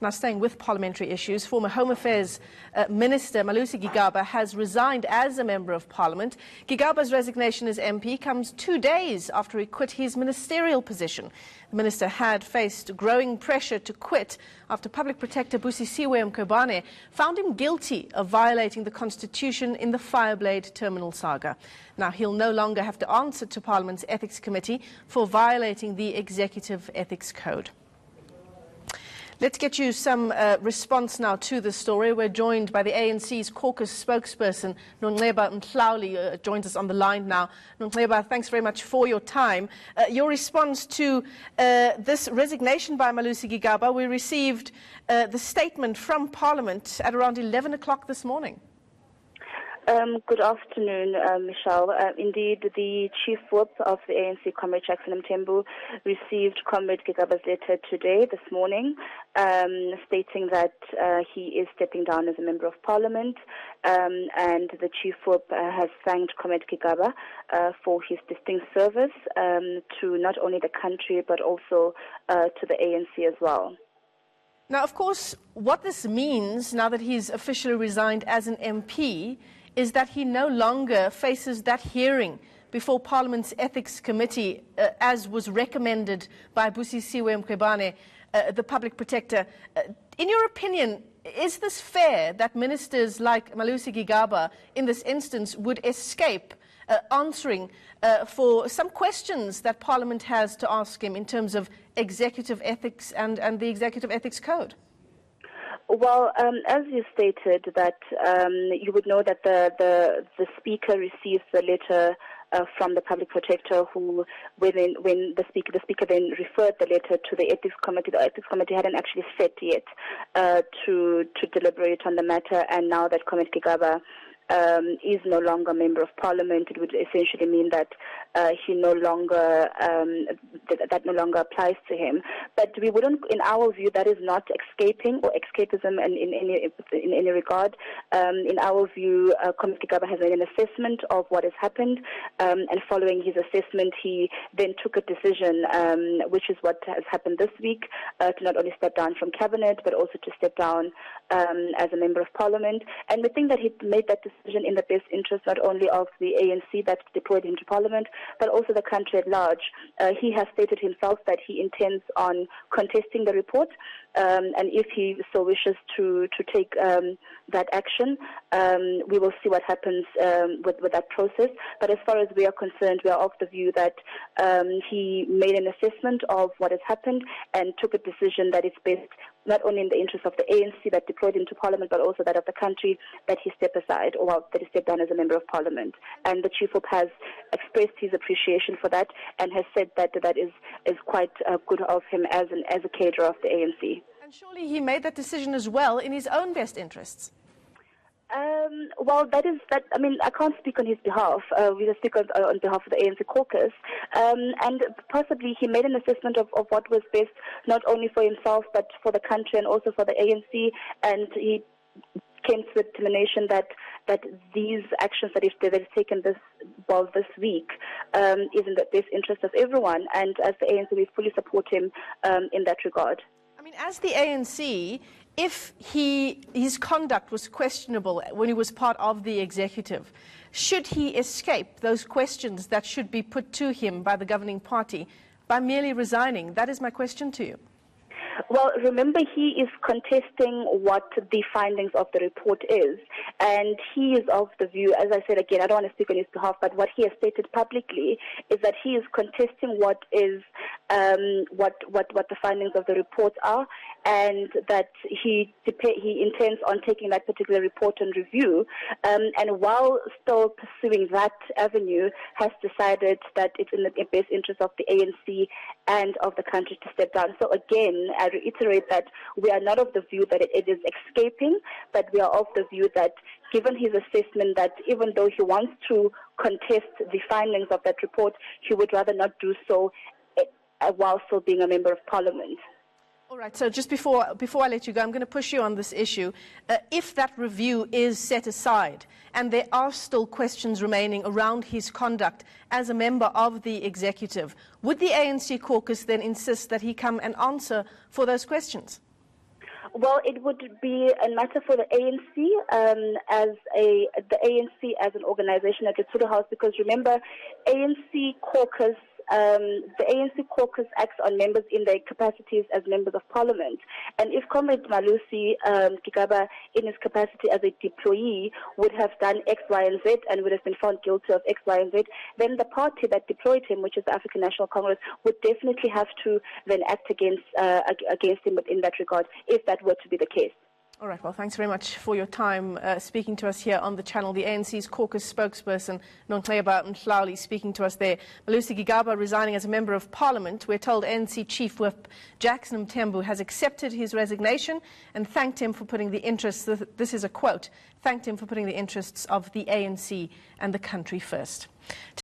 Now, staying with parliamentary issues, former Home Affairs Minister Malusi Gigaba has resigned as a Member of Parliament. Gigaba's resignation as MP comes 2 days after he quit his ministerial position. The minister had faced growing pressure to quit after Public Protector Busisiwe Mkhwebane found him guilty of violating the Constitution in the Fireblade terminal saga. Now, he'll no longer have to answer to Parliament's Ethics Committee for violating the Executive Ethics Code. Let's get you some response now to the story. We're joined by the ANC's caucus spokesperson, Nonxeba Mhlawuli, joins us on the line now. Nonxeba, thanks very much for your time. Your response to this resignation by Malusi Gigaba, we received the statement from Parliament at around 11 o'clock this morning. Good afternoon, Michelle. Indeed, the Chief Whip of the ANC, Comrade Jackson Mthembu, received Comrade Gigaba's letter today, this morning, stating that he is stepping down as a Member of Parliament, and the Chief Whip has thanked Comrade Gigaba for his distinct service to not only the country but also to the ANC as well. Now, of course, what this means, now that he's officially resigned as an MP, is that he no longer faces that hearing before Parliament's Ethics Committee, as was recommended by Busisiwe Mkhwebane, the Public Protector. In your opinion, is this fair that ministers like Malusi Gigaba, in this instance, would escape answering for some questions that Parliament has to ask him in terms of executive ethics and the Executive Ethics Code? Well, as you stated, that you would know that the Speaker receives the letter from the Public Protector, who, when the Speaker then referred the letter to the Ethics Committee. The Ethics Committee hadn't actually set yet to deliberate on the matter, and now that Comrade Gigaba is no longer a Member of Parliament, it would essentially mean that he no longer that no longer applies to him. But we wouldn't, in our view, that is not escaping or escapism in any regard. In our view, Comrade Gigaba has made an assessment of what has happened, and following his assessment, he then took a decision, which is what has happened this week, to not only step down from cabinet but also to step down as a Member of Parliament. And we think that he made that decision in the best interest not only of the ANC that deployed him to Parliament, but also the country at large. He has stated himself that he intends on contesting the report, and if he so wishes to take that action, we will see what happens with that process. But as far as we are concerned, we are of the view that he made an assessment of what has happened and took a decision that it's best, not only in the interest of the ANC that deployed him to Parliament, but also that of the country, that he step aside, or that he step down as a Member of Parliament. And the Chief Whip has expressed his appreciation for that and has said that that is quite good of him as a cadre of the ANC. And surely he made that decision as well in his own best interests. Well, I mean, I can't speak on his behalf. We just speak on behalf of the ANC caucus. And possibly he made an assessment of what was best, not only for himself, but for the country and also for the ANC. And he came to the determination that these actions that they've taken this week is in the best interest of everyone. And as the ANC, we fully support him in that regard. I mean, as the ANC, if his conduct was questionable when he was part of the executive, should he escape those questions that should be put to him by the governing party by merely resigning? That is my question to you. Well, remember, he is contesting what the findings of the report is, and he is of the view, as I said again, I don't want to speak on his behalf, but what he has stated publicly is that he is contesting what the findings of the report are, and that he intends on taking that particular report and review, and while still pursuing that avenue, has decided that it's in the best interest of the ANC and of the country to step down. So again, I reiterate that we are not of the view that it is escaping, but we are of the view that given his assessment that even though he wants to contest the findings of that report, he would rather not do so while still being a Member of Parliament. All right, so just before I let you go, I'm going to push you on this issue. If that review is set aside and there are still questions remaining around his conduct as a member of the executive, would the ANC caucus then insist that he come and answer for those questions? Well, it would be a matter for the ANC the ANC as an organization at the Lesotho House, because remember, ANC caucus. The ANC caucus acts on members in their capacities as members of parliament. And if Comrade Malusi Gigaba, in his capacity as a deployee, would have done X, Y, and Z and would have been found guilty of X, Y, and Z, then the party that deployed him, which is the African National Congress, would definitely have to then act against him in that regard, if that were to be the case. All right, well, thanks very much for your time speaking to us here on the channel. The ANC's caucus spokesperson, Nontleba Mhlauli, speaking to us there. Malusi Gigaba resigning as a member of parliament. We're told ANC Chief Whip Jackson Mthembu has accepted his resignation and thanked him for putting the interests, this is a quote, thanked him for putting the interests of the ANC and the country first.